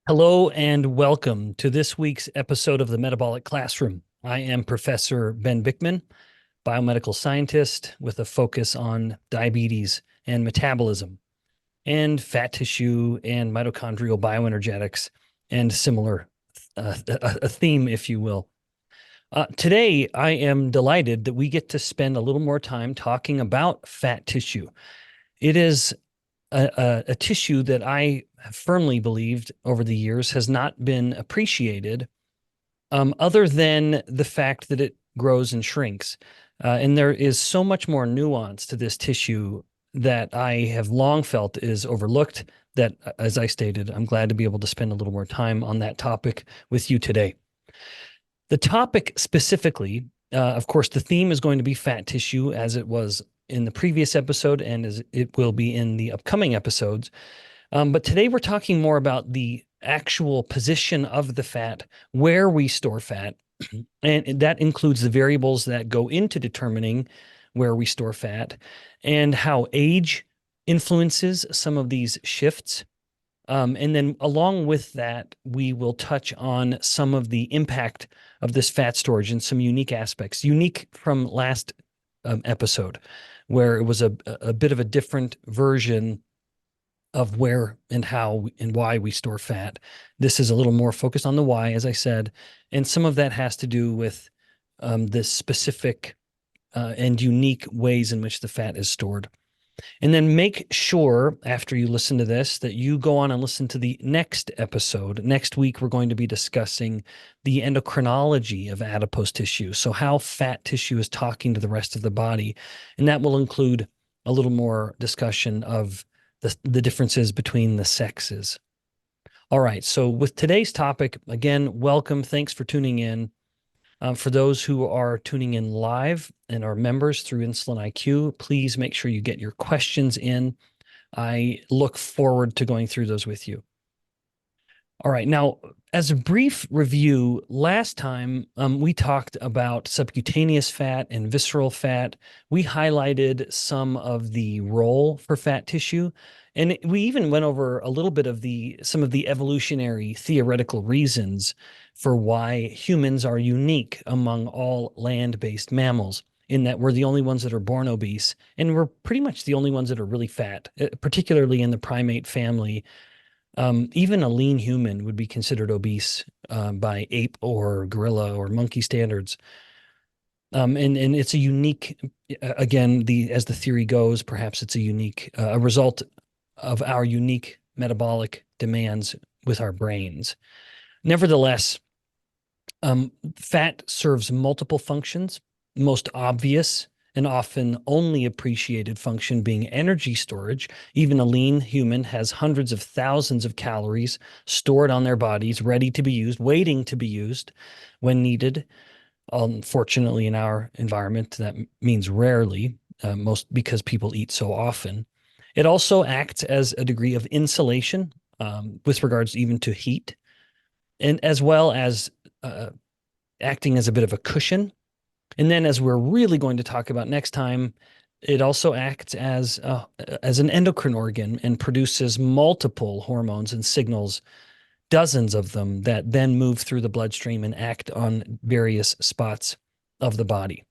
Hello and welcome to this week's episode of the Metabolic Classroom. I am Professor Ben Bikman, biomedical scientist with a focus on diabetes and metabolism and fat tissue and mitochondrial bioenergetics and similar, a theme, if you will. Today, I am delighted that we get to spend a little more time talking about fat tissue. It is a tissue that I have firmly believed over the years has not been appreciated, other than the fact that it grows and shrinks. And there is so much more nuance to this tissue that I have long felt is overlooked that, as I stated, I'm glad to be able to spend a little more time on that topic with you today. The topic specifically, of course, the theme is going to be fat tissue, as it was in the previous episode and as it will be in the upcoming episodes. But today we're talking more about the actual position of the fat, where we store fat, and that includes the variables that go into determining where we store fat and how age influences some of these shifts. And then along with that, we will touch on some of the impact of this fat storage and some unique aspects, unique from last episode, where it was a bit of a different version of where and how and why we store fat. This is a little more focused on the why, as I said, and some of that has to do with this specific and unique ways in which the fat is stored. And then make sure after you listen to this that you go on and listen to the next episode. Next week, we're going to be discussing the endocrinology of adipose tissue. So how fat tissue is talking to the rest of the body. And that will include a little more discussion of the differences between the sexes. All right. So with today's topic, again, welcome. Thanks for tuning in. For those who are tuning in live and are members through Insulin IQ, please make sure you get your questions in. I look forward to going through those with you. All right. Now, as a brief review, last time we talked about subcutaneous fat and visceral fat. We highlighted some of the role for fat tissue, and we even went over a little bit of some of the evolutionary theoretical reasons for why humans are unique among all land-based mammals, in that we're the only ones that are born obese, and we're pretty much the only ones that are really fat, particularly in the primate family. Even a lean human would be considered obese by ape or gorilla or monkey standards. And it's a unique, again, as the theory goes, perhaps it's a result of our unique metabolic demands with our brains. Nevertheless, fat serves multiple functions, most obvious and often only appreciated function being energy storage. Even a lean human has hundreds of thousands of calories stored on their bodies, ready to be used, waiting to be used when needed. Unfortunately, in our environment, that means rarely, most because people eat so often. It also acts as a degree of insulation with regards even to heat, and as well as acting as a bit of a cushion. And then, as we're really going to talk about next time, it also acts as an endocrine organ and produces multiple hormones and signals, dozens of them, that then move through the bloodstream and act on various spots of the body.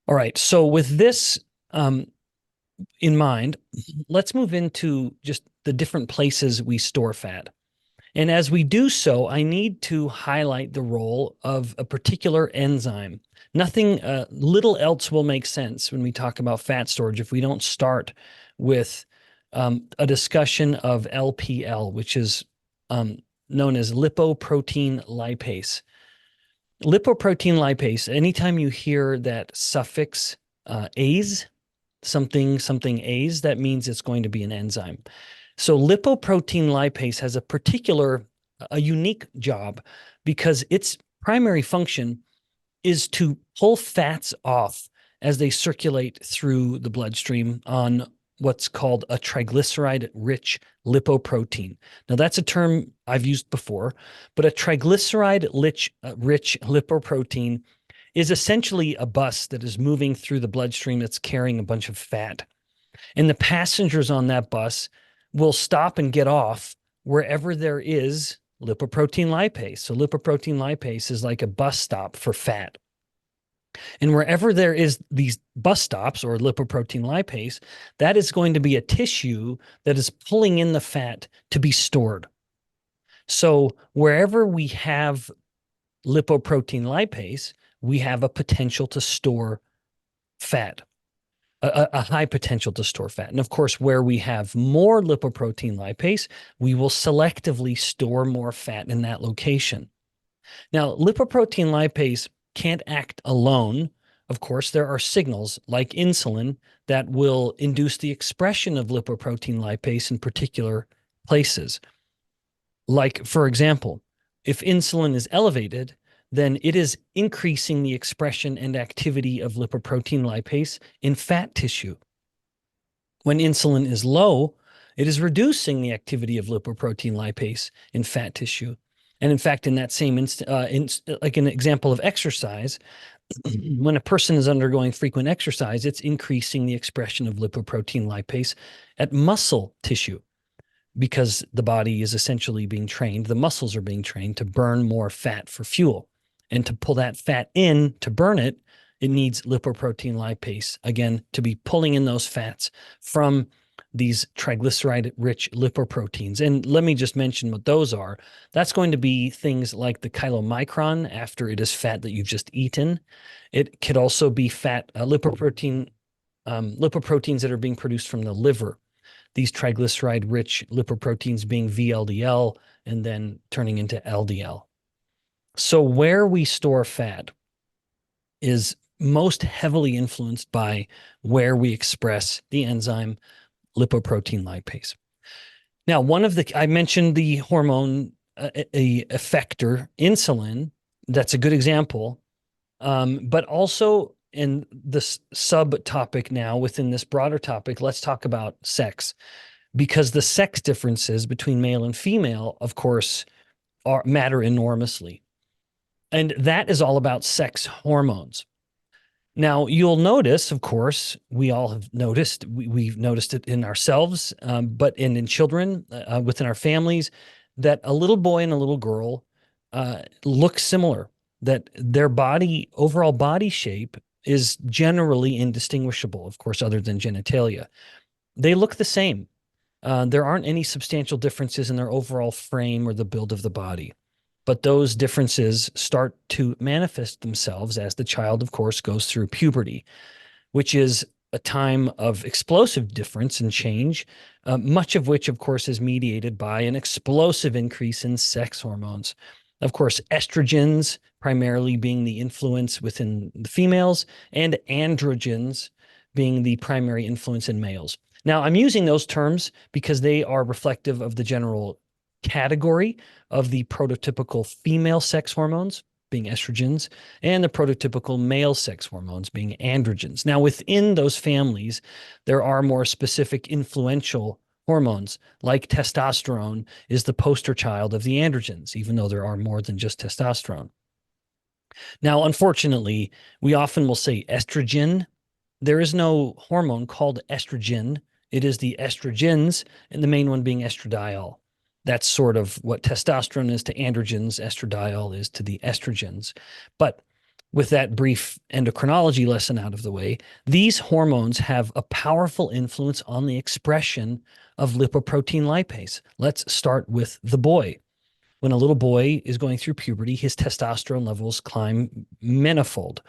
All right, so with this in mind, let's move into just the different places we store fat. And as we do so, I need to highlight the role of a particular enzyme. Nothing, little else will make sense when we talk about fat storage if we don't start with a discussion of LPL, which is known as lipoprotein lipase. Lipoprotein lipase, anytime you hear that suffix ase, something ase, that means it's going to be an enzyme. So lipoprotein lipase has a unique job because its primary function is to pull fats off as they circulate through the bloodstream on what's called a triglyceride-rich lipoprotein. Now, that's a term I've used before, but a triglyceride-rich lipoprotein is essentially a bus that is moving through the bloodstream that's carrying a bunch of fat. And the passengers on that bus will stop and get off wherever there is lipoprotein lipase. So lipoprotein lipase is like a bus stop for fat. And wherever there is these bus stops or lipoprotein lipase, that is going to be a tissue that is pulling in the fat to be stored. So wherever we have lipoprotein lipase, we have a potential to store fat, a high potential to store fat. And of course, where we have more lipoprotein lipase, we will selectively store more fat in that location. Now, lipoprotein lipase can't act alone. Of course, there are signals like insulin that will induce the expression of lipoprotein lipase in particular places. Like, for example, if insulin is elevated, then it is increasing the expression and activity of lipoprotein lipase in fat tissue. When insulin is low, it is reducing the activity of lipoprotein lipase in fat tissue. And in fact, in that same like an example of exercise, when a person is undergoing frequent exercise, it's increasing the expression of lipoprotein lipase at muscle tissue because the body is essentially being trained, the muscles are being trained to burn more fat for fuel. And to pull that fat in, to burn it, it needs lipoprotein lipase, again, to be pulling in those fats from these triglyceride-rich lipoproteins. And let me just mention what those are. That's going to be things like the chylomicron after it is fat that you've just eaten. It could also be fat lipoproteins that are being produced from the liver. These triglyceride-rich lipoproteins being VLDL and then turning into LDL. So where we store fat is most heavily influenced by where we express the enzyme lipoprotein lipase. Now, I mentioned the hormone effector, insulin. That's a good example. But also in this subtopic now, within this broader topic, let's talk about sex, because the sex differences between male and female, of course, matter enormously. And that is all about sex hormones. Now, you'll notice, of course, we all have noticed, we've noticed it in ourselves, but in children, within our families, that a little boy and a little girl look similar, that their overall body shape is generally indistinguishable, of course, other than genitalia. They look the same. There aren't any substantial differences in their overall frame or the build of the body. But those differences start to manifest themselves as the child, of course, goes through puberty, which is a time of explosive difference and change, much of which, of course, is mediated by an explosive increase in sex hormones. Of course, estrogens primarily being the influence within the females, and androgens being the primary influence in males. Now, I'm using those terms because they are reflective of the general category of the prototypical female sex hormones being estrogens and the prototypical male sex hormones being androgens. Now, within those families, there are more specific influential hormones, like testosterone is the poster child of the androgens, even though there are more than just testosterone. Now, unfortunately, we often will say estrogen. There is no hormone called estrogen. It is the estrogens, and the main one being estradiol. That's sort of what testosterone is to androgens, estradiol is to the estrogens. But with that brief endocrinology lesson out of the way, these hormones have a powerful influence on the expression of lipoprotein lipase. Let's start with the boy. When a little boy is going through puberty, his testosterone levels climb manifold.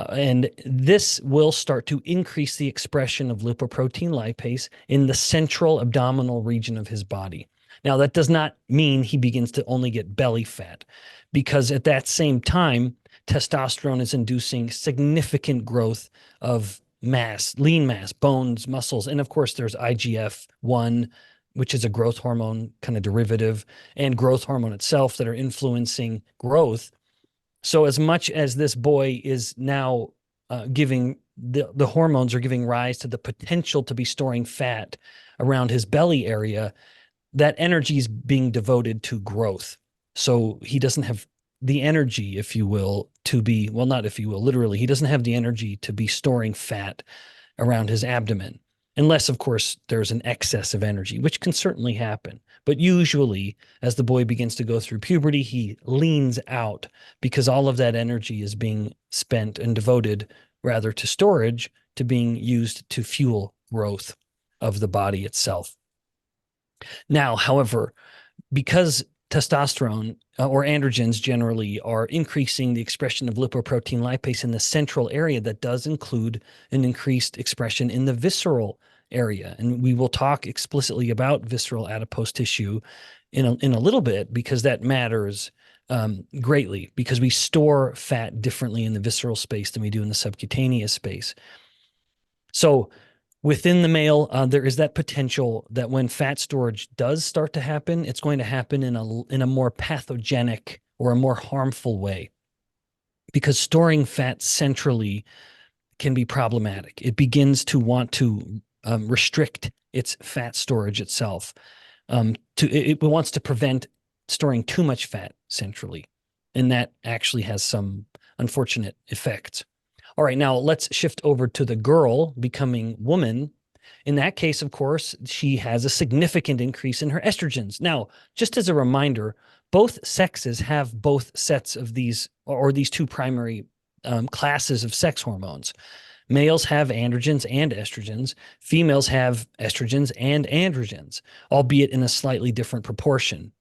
And this will start to increase the expression of lipoprotein lipase in the central abdominal region of his body. Now, that does not mean he begins to only get belly fat, because at that same time, testosterone is inducing significant growth of mass, lean mass, bones, muscles. And of course, there's IGF-1, which is a growth hormone kind of derivative, and growth hormone itself that are influencing growth. So as much as this boy is now giving the hormones are giving rise to the potential to be storing fat around his belly area, that energy is being devoted to growth. So he doesn't have the energy, if you will, to be, well, not if you will, literally, he doesn't have the energy to be storing fat around his abdomen. unless, of course, there's an excess of energy, which can certainly happen. But usually, as the boy begins to go through puberty, he leans out because all of that energy is being spent and devoted rather to storage, to being used to fuel growth of the body itself. Now, however, because testosterone or androgens generally are increasing the expression of lipoprotein lipase in the central area, that does include an increased expression in the visceral area. And we will talk explicitly about visceral adipose tissue in a little bit, because that matters greatly, because we store fat differently in the visceral space than we do in the subcutaneous space. So within the male, there is that potential that when fat storage does start to happen, it's going to happen in a more pathogenic or a more harmful way, because storing fat centrally can be problematic. It begins to want to restrict its fat storage itself. It wants to prevent storing too much fat centrally, and that actually has some unfortunate effects. All right, now let's shift over to the girl becoming woman. In that case, of course, she has a significant increase in her estrogens. Now, just as a reminder, both sexes have both sets of these, or these two primary classes of sex hormones. Males have androgens and estrogens. Females have estrogens and androgens, albeit in a slightly different proportion,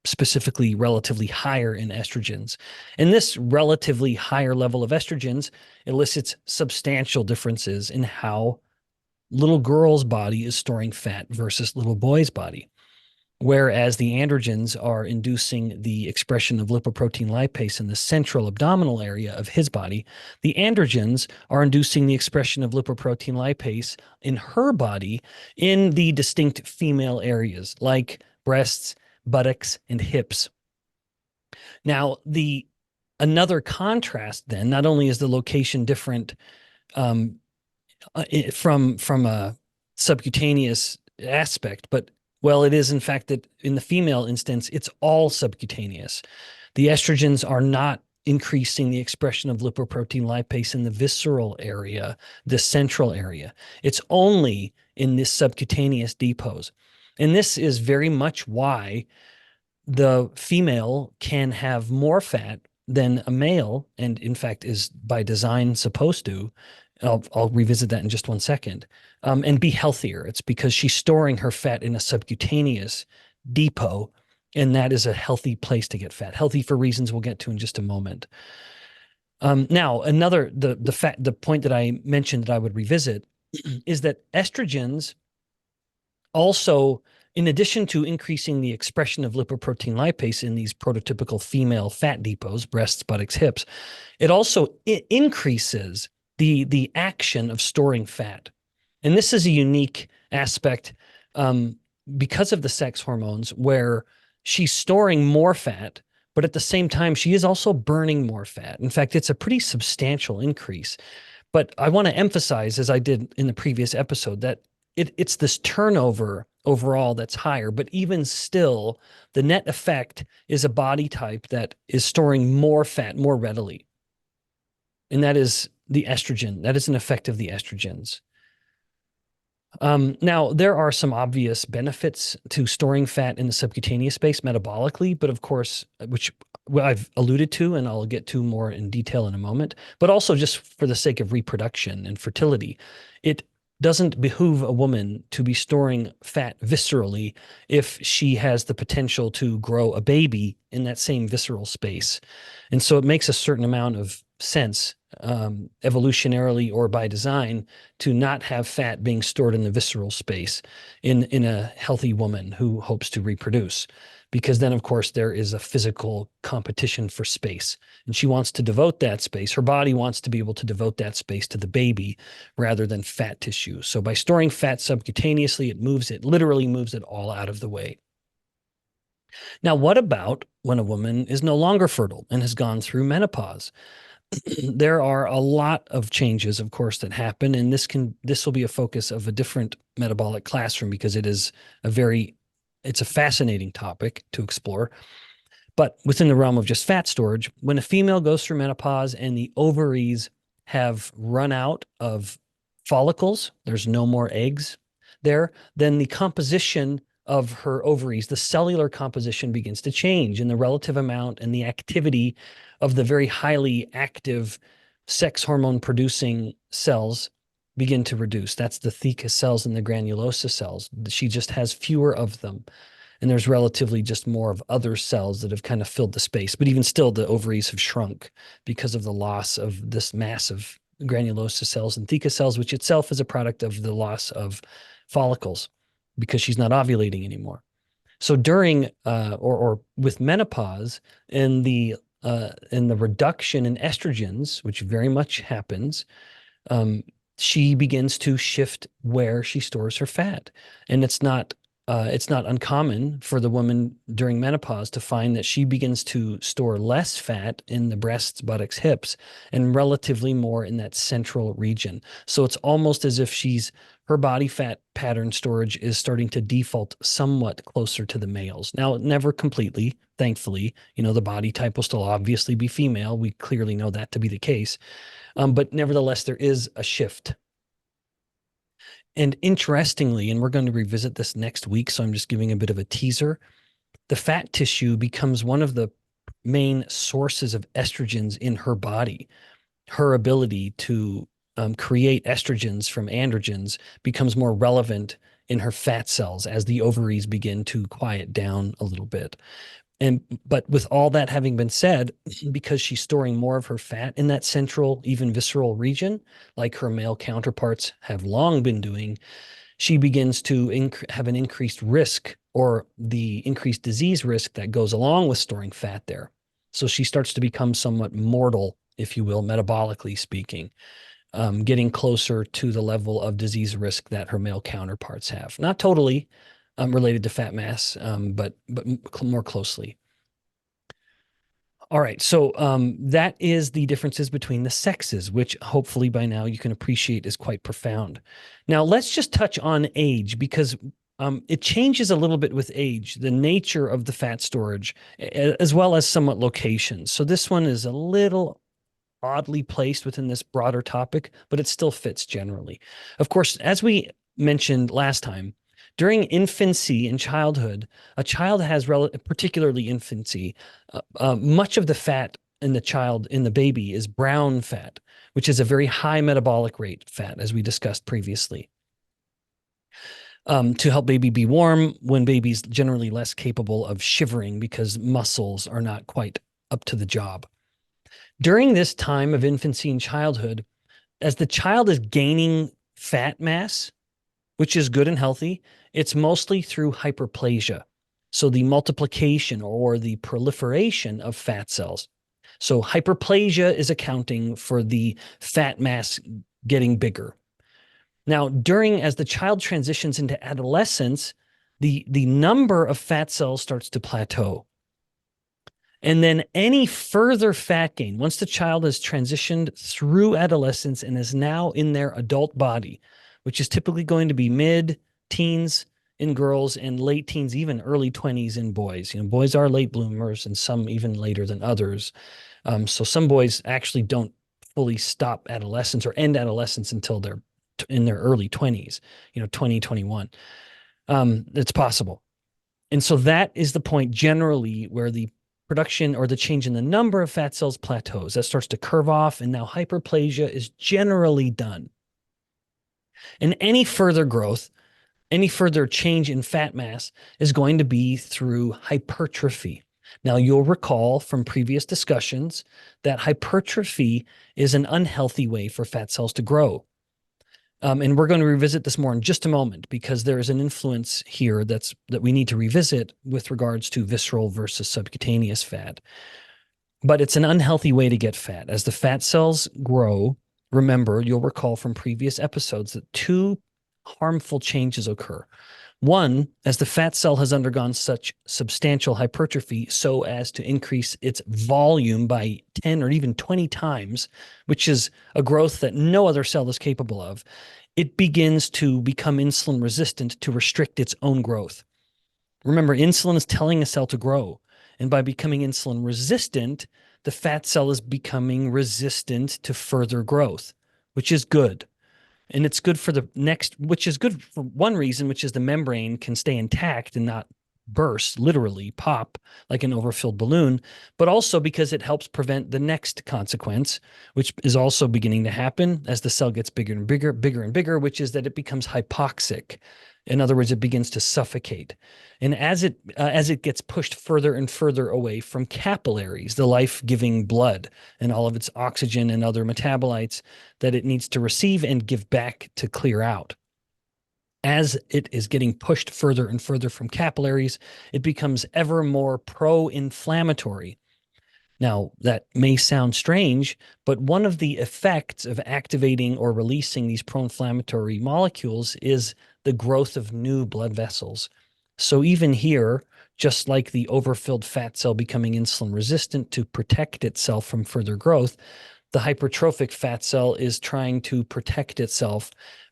specifically relatively higher in estrogens. And this relatively higher level of estrogens elicits substantial differences in how little girl's body is storing fat versus little boy's body. Whereas the androgens are inducing the expression of lipoprotein lipase in the central abdominal area of his body, the androgens are inducing the expression of lipoprotein lipase in her body in the distinct female areas like breasts, buttocks, and hips. Now, another contrast then, not only is the location different from a subcutaneous aspect, but well, it is in fact that in the female instance, it's all subcutaneous. The estrogens are not increasing the expression of lipoprotein lipase in the visceral area, the central area. It's only in this subcutaneous depose. And this is very much why the female can have more fat than a male, and in fact is by design supposed to. I'll revisit that in just one second, and be healthier. It's because she's storing her fat in a subcutaneous depot, and that is a healthy place to get fat. Healthy for reasons we'll get to in just a moment. Now, the point that I mentioned that I would revisit is that estrogens also, in addition to increasing the expression of lipoprotein lipase in these prototypical female fat depots, breasts, buttocks, hips, it also increases the action of storing fat. And this is a unique aspect because of the sex hormones, where she's storing more fat, but at the same time, she is also burning more fat. In fact, it's a pretty substantial increase. But I want to emphasize, as I did in the previous episode, that it's this turnover overall that's higher, but even still, the net effect is a body type that is storing more fat more readily. And that is the estrogen. That is an effect of the estrogens. Now, there are some obvious benefits to storing fat in the subcutaneous space metabolically, but of course, which I've alluded to and I'll get to more in detail in a moment, but also just for the sake of reproduction and fertility. It doesn't behoove a woman to be storing fat viscerally if she has the potential to grow a baby in that same visceral space. And so it makes a certain amount of sense, evolutionarily or by design, to not have fat being stored in the visceral space in a healthy woman who hopes to reproduce. Because then, of course, there is a physical competition for space. And she wants to devote that space. Her body wants to be able to devote that space to the baby rather than fat tissue. So by storing fat subcutaneously, it literally moves it all out of the way. Now, what about when a woman is no longer fertile and has gone through menopause? There are a lot of changes, of course, that happen, and this will be a focus of a different metabolic classroom, because it's a fascinating topic to explore. But within the realm of just fat storage, when a female goes through menopause and the ovaries have run out of follicles, there's no more eggs there, then the composition of her ovaries, the cellular composition begins to change, and the relative amount and the activity of the very highly active sex hormone producing cells begin to reduce. That's the theca cells and the granulosa cells. She just has fewer of them. And there's relatively just more of other cells that have kind of filled the space. But even still, the ovaries have shrunk because of the loss of this mass of granulosa cells and theca cells, which itself is a product of the loss of follicles because she's not ovulating anymore. So during or with menopause and the reduction in estrogens, which very much happens, she begins to shift where she stores her fat, and it's not uncommon for the woman during menopause to find that she begins to store less fat in the breasts, buttocks, hips, and relatively more in that central region. So it's almost as if her body fat pattern storage is starting to default somewhat closer to the males. Now, never completely, thankfully. The body type will still obviously be female. We clearly know that to be the case. But nevertheless, there is a shift. And interestingly, and we're going to revisit this next week, so I'm just giving a bit of a teaser, the fat tissue becomes one of the main sources of estrogens in her body. Her ability to create estrogens from androgens becomes more relevant in her fat cells as the ovaries begin to quiet down a little bit. But with all that having been said, because she's storing more of her fat in that central, even visceral region, like her male counterparts have long been doing, she begins to have an increased risk, or the increased disease risk that goes along with storing fat there. So she starts to become somewhat mortal, if you will, metabolically speaking, getting closer to the level of disease risk that her male counterparts have. Not totally related to fat mass, but more closely. All right, so that is the differences between the sexes, which hopefully by now you can appreciate is quite profound. Now, let's just touch on age, because it changes a little bit with age, the nature of the fat storage, as well as somewhat locations. So this one is a little oddly placed within this broader topic, but it still fits generally. Of course, as we mentioned last time, during infancy and childhood, a child has, particularly infancy, much of the fat in the baby is brown fat, which is a very high metabolic rate fat, as we discussed previously. To help baby be warm when baby's generally less capable of shivering because muscles are not quite up to the job. During this time of infancy and childhood, as the child is gaining fat mass, which is good and healthy, it's mostly through hyperplasia. So the multiplication or the proliferation of fat cells. So hyperplasia is accounting for the fat mass getting bigger. Now, as the child transitions into adolescence, the number of fat cells starts to plateau. And then any further fat gain, once the child has transitioned through adolescence and is now in their adult body, which is typically going to be mid-teens in girls and late teens, even early 20s in boys. Boys are late bloomers and some even later than others. So some boys actually don't fully stop adolescence or end adolescence until they're in their early 20s, 20, 21. It's possible. And so that is the point generally where the production or the change in the number of fat cells plateaus. That starts to curve off, and now hyperplasia is generally done. And any further growth, any further change in fat mass is going to be through hypertrophy. Now, you'll recall from previous discussions that hypertrophy is an unhealthy way for fat cells to grow. And we're going to revisit this more in just a moment, because there is an influence here that we need to revisit with regards to visceral versus subcutaneous fat. But it's an unhealthy way to get fat. As the fat cells grow, remember, you'll recall from previous episodes that two harmful changes occur. One, as the fat cell has undergone such substantial hypertrophy so as to increase its volume by 10 or even 20 times, which is a growth that no other cell is capable of, it begins to become insulin resistant to restrict its own growth. Remember, insulin is telling a cell to grow, and by becoming insulin resistant, the fat cell is becoming resistant to further growth, which is good. And it's good for the next, which is good for one reason, which is the membrane can stay intact and not burst, literally pop like an overfilled balloon, but also because it helps prevent the next consequence, which is also beginning to happen as the cell gets bigger and bigger, bigger and bigger, which is that it becomes hypoxic. In other words, it begins to suffocate. And as it gets pushed further and further away from capillaries, the life-giving blood and all of its oxygen and other metabolites that it needs to receive and give back to clear out. As it is getting pushed further and further from capillaries, it becomes ever more pro-inflammatory. Now, that may sound strange, but one of the effects of activating or releasing these pro-inflammatory molecules is the growth of new blood vessels. So even here, just like the overfilled fat cell becoming insulin resistant to protect itself from further growth, the hypertrophic fat cell is trying to protect itself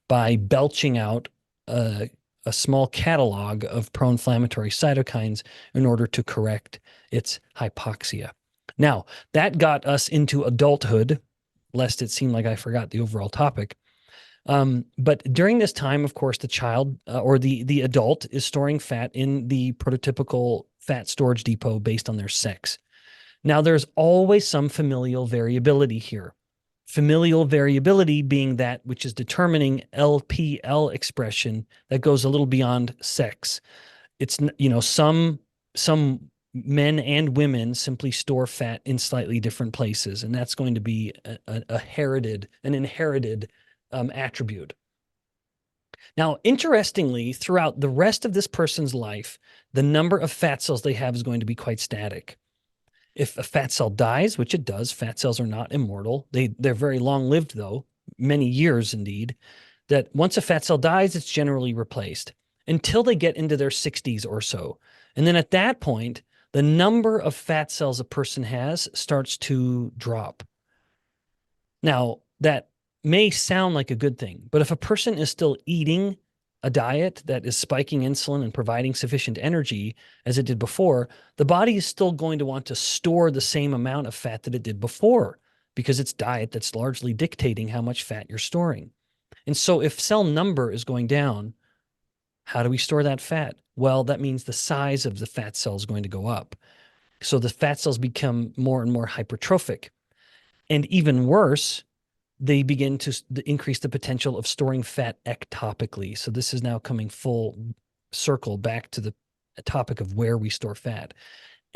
by belching out a small catalog of pro-inflammatory cytokines in order to correct its hypoxia. Now, that got us into adulthood, lest it seem like I forgot the overall topic. But during this time, of course, the child or the adult is storing fat in the prototypical fat storage depot based on their sex. Now, there's always some familial variability here. Familial variability being that which is determining LPL expression that goes a little beyond sex. It's, some men and women simply store fat in slightly different places, and that's going to be an inherited attribute. Now, interestingly, throughout the rest of this person's life, the number of fat cells they have is going to be quite static. If a fat cell dies, which it does, fat cells are not immortal. They're very long-lived, though, many years indeed, that once a fat cell dies, it's generally replaced until they get into their 60s or so. And then at that point, the number of fat cells a person has starts to drop. Now, that may sound like a good thing, but if a person is still eating a diet that is spiking insulin and providing sufficient energy as it did before, the body is still going to want to store the same amount of fat that it did before because it's diet that's largely dictating how much fat you're storing. And so if cell number is going down, how do we store that fat? Well, that means the size of the fat cell is going to go up. So the fat cells become more and more hypertrophic. And even worse, they begin to increase the potential of storing fat ectopically. So this is now coming full circle back to the topic of where we store fat.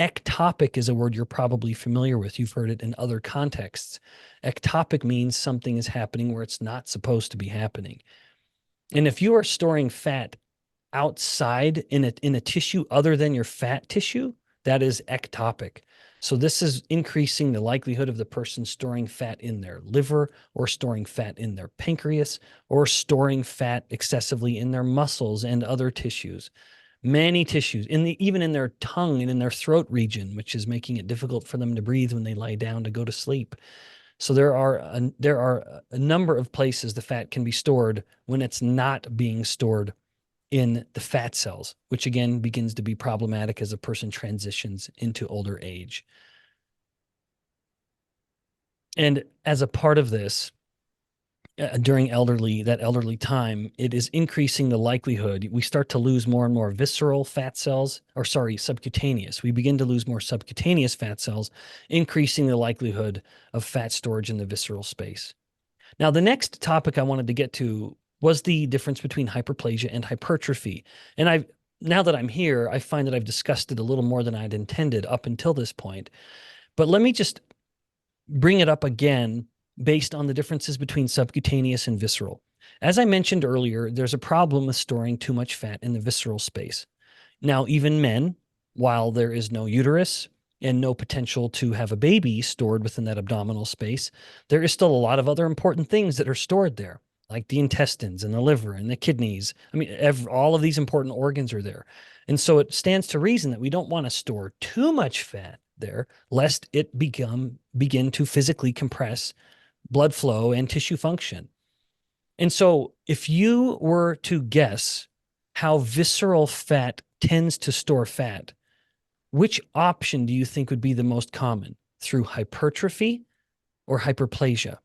Ectopic is a word you're probably familiar with. You've heard it in other contexts. Ectopic means something is happening where it's not supposed to be happening. And if you are storing fat outside in a tissue other than your fat tissue, that is ectopic. So this is increasing the likelihood of the person storing fat in their liver or storing fat in their pancreas or storing fat excessively in their muscles and other tissues. Many tissues, even in their tongue and in their throat region, which is making it difficult for them to breathe when they lie down to go to sleep. So there are a number of places the fat can be stored when it's not being stored in the fat cells, which again begins to be problematic as a person transitions into older age. And as a part of this, during that elderly time, it is increasing the likelihood. We start to lose more and more visceral fat cells, subcutaneous. We begin to lose more subcutaneous fat cells, increasing the likelihood of fat storage in the visceral space. Now, the next topic I wanted to get to was the difference between hyperplasia and hypertrophy. And now that I'm here, I find that I've discussed it a little more than I'd intended up until this point. But let me just bring it up again based on the differences between subcutaneous and visceral. As I mentioned earlier, there's a problem with storing too much fat in the visceral space. Now, even men, while there is no uterus and no potential to have a baby stored within that abdominal space, there is still a lot of other important things that are stored there, like the intestines and the liver and the kidneys. I mean, all of these important organs are there. And so it stands to reason that we don't want to store too much fat there, lest it begin to physically compress blood flow and tissue function. And so if you were to guess how visceral fat tends to store fat, which option do you think would be the most common, through hypertrophy or hyperplasia?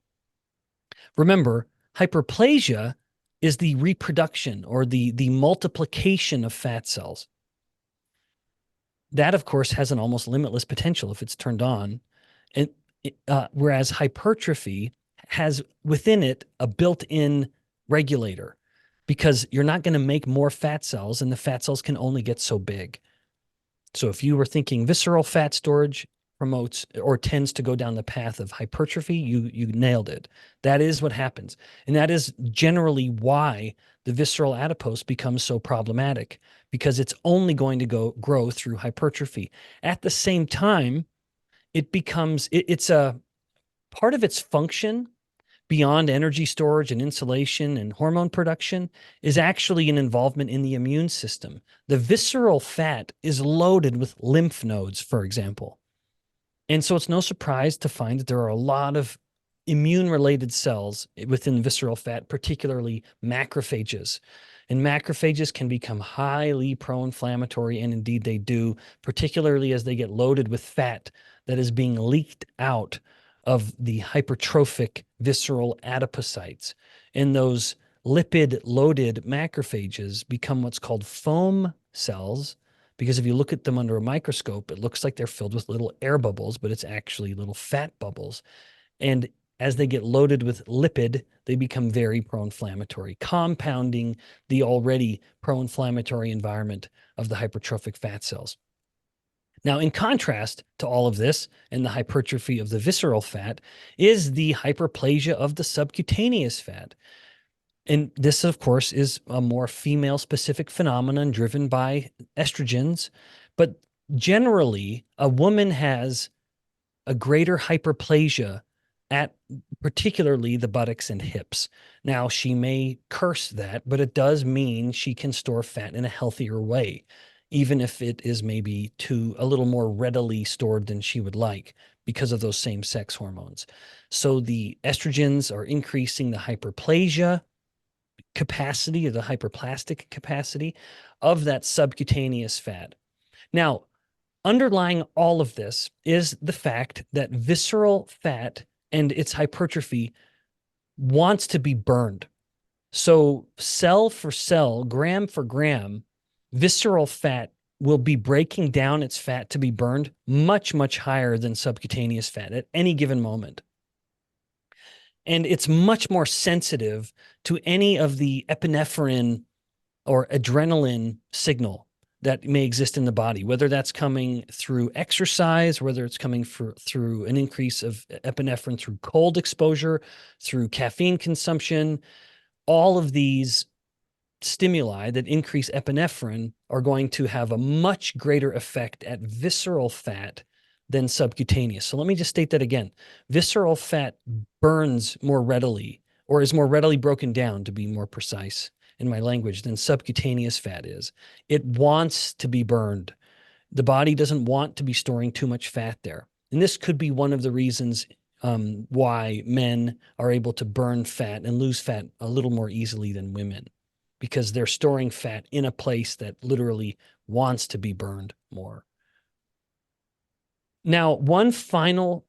Remember, Hyperplasia is the reproduction or the multiplication of fat cells. That, of course, has an almost limitless potential if it's turned on. And whereas hypertrophy has within it a built-in regulator, because you're not going to make more fat cells, and the fat cells can only get so big. So if you were thinking visceral fat storage promotes or tends to go down the path of hypertrophy, you nailed it. That is what happens. And that is generally why the visceral adipose becomes so problematic, because it's only going to grow through hypertrophy. At the same time, it's a part of its function beyond energy storage and insulation and hormone production is actually an involvement in the immune system. The visceral fat is loaded with lymph nodes, for example. And so it's no surprise to find that there are a lot of immune-related cells within visceral fat, particularly macrophages. And macrophages can become highly pro-inflammatory, and indeed they do, particularly as they get loaded with fat that is being leaked out of the hypertrophic visceral adipocytes. And those lipid-loaded macrophages become what's called foam cells, because if you look at them under a microscope, it looks like they're filled with little air bubbles, but it's actually little fat bubbles. And as they get loaded with lipid, they become very pro-inflammatory, compounding the already pro-inflammatory environment of the hypertrophic fat cells. Now, in contrast to all of this and the hypertrophy of the visceral fat is the hyperplasia of the subcutaneous fat. And this, of course, is a more female-specific phenomenon driven by estrogens. But generally, a woman has a greater hyperplasia at particularly the buttocks and hips. Now, she may curse that, but it does mean she can store fat in a healthier way, even if it is maybe a little more readily stored than she would like because of those same sex hormones. So the estrogens are increasing the hyperplasia capacity, or the hyperplastic capacity of that subcutaneous fat. Now, underlying all of this is the fact that visceral fat and its hypertrophy wants to be burned. So cell for cell, gram for gram, visceral fat will be breaking down its fat to be burned much, much higher than subcutaneous fat at any given moment. And it's much more sensitive to any of the epinephrine or adrenaline signal that may exist in the body, whether that's coming through exercise, whether it's coming through an increase of epinephrine through cold exposure, through caffeine consumption. All of these stimuli that increase epinephrine are going to have a much greater effect at visceral fat than subcutaneous. So let me just state that again. Visceral fat burns more readily, or is more readily broken down, to be more precise in my language, than subcutaneous fat is. It wants to be burned. The body doesn't want to be storing too much fat there. And this could be one of the reasons why men are able to burn fat and lose fat a little more easily than women, because they're storing fat in a place that literally wants to be burned more. Now, one final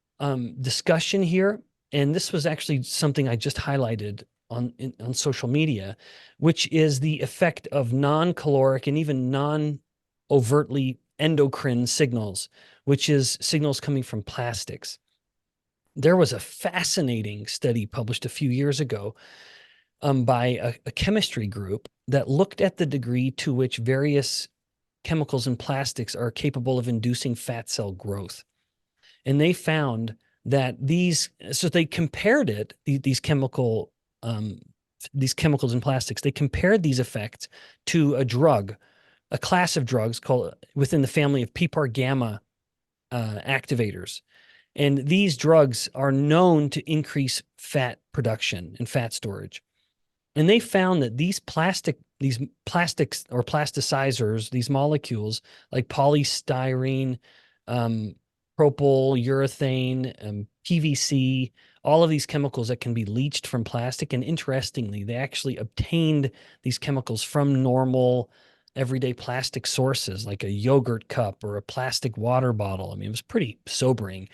discussion here, and this was actually something I just highlighted on social media, which is the effect of non-caloric and even non-overtly endocrine signals, which is signals coming from plastics. There was a fascinating study published a few years ago by a chemistry group that looked at the degree to which various chemicals in plastics are capable of inducing fat cell growth. And they found that so they compared these chemicals in plastics, they compared these effects to a class of drugs called within the family of PPAR gamma activators. And these drugs are known to increase fat production and fat storage. And they found that these plastics or plasticizers, these molecules like polystyrene, propyl, urethane, PVC, all of these chemicals that can be leached from plastic. And interestingly, they actually obtained these chemicals from normal everyday plastic sources like a yogurt cup or a plastic water bottle. I mean, it was pretty sobering.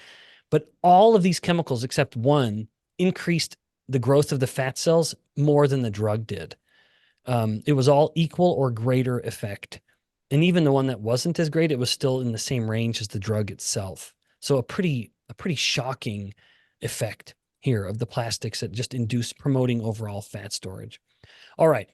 But all of these chemicals except one increased the growth of the fat cells more than the drug did. It was all equal or greater effect. And even the one that wasn't as great, it was still in the same range as the drug itself. So a pretty shocking effect here of the plastics that just induce promoting overall fat storage. All right.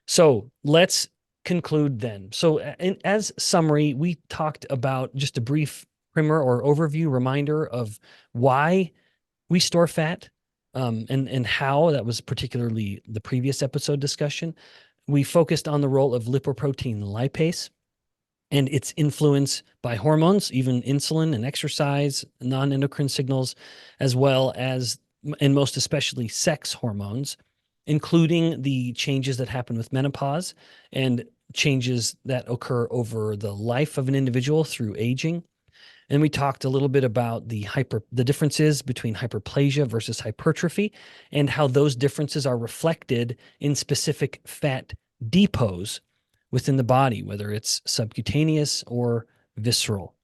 So let's conclude then. So as summary, we talked about just a brief primer or overview reminder of why we store fat, and how. That was particularly the previous episode discussion. We focused on the role of lipoprotein lipase and its influence by hormones, even insulin and exercise, non-endocrine signals, as well as, and most especially, sex hormones, including the changes that happen with menopause and changes that occur over the life of an individual through aging. And we talked a little bit about the differences between hyperplasia versus hypertrophy and how those differences are reflected in specific fat depots within the body, whether it's subcutaneous or visceral.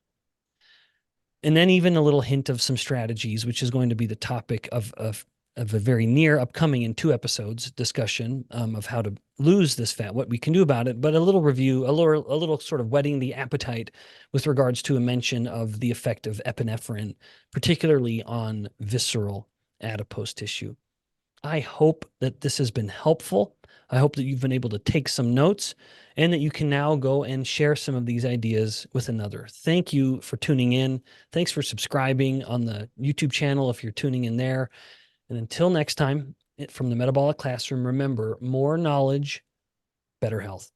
And then even a little hint of some strategies, which is going to be the topic of a very near upcoming in 2 episodes discussion of how to lose this fat, what we can do about it, but a little review, a little sort of whetting the appetite with regards to a mention of the effect of epinephrine, particularly on visceral adipose tissue. I hope that this has been helpful. I hope that you've been able to take some notes and that you can now go and share some of these ideas with another. Thank you for tuning in. Thanks for subscribing on the YouTube channel if you're tuning in there. And until next time, from the Metabolic Classroom, remember, more knowledge, better health.